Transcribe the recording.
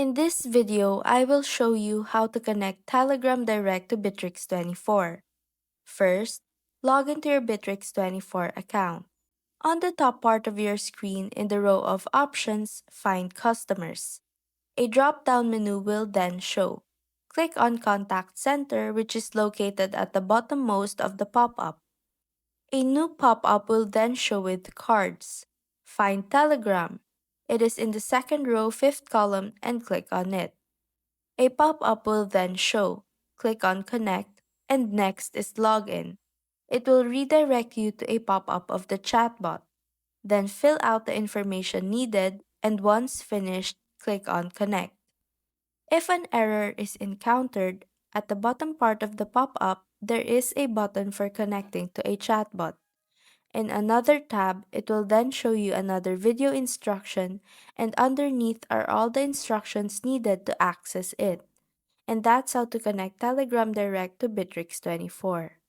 In this video, I will show you how to connect Telegram Direct to Bitrix24. First, log into your Bitrix24 account. On the top part of your screen in the row of options, find Customers. A drop-down menu will then show. Click on Contact Center, which is located at the bottommost of the pop-up. A new pop-up will then show with Cards. Find Telegram. It is in the second row, fifth column, and click on it. A pop-up will then show. Click on Connect, and next is Login. It will redirect you to a pop-up of the chatbot. Then fill out the information needed, and once finished, click on Connect. If an error is encountered, at the bottom part of the pop-up, there is a button for connecting to a chatbot. In another tab, it will then show you another video instruction, and underneath are all the instructions needed to access it. And that's how to connect Telegram Direct to Bitrix24.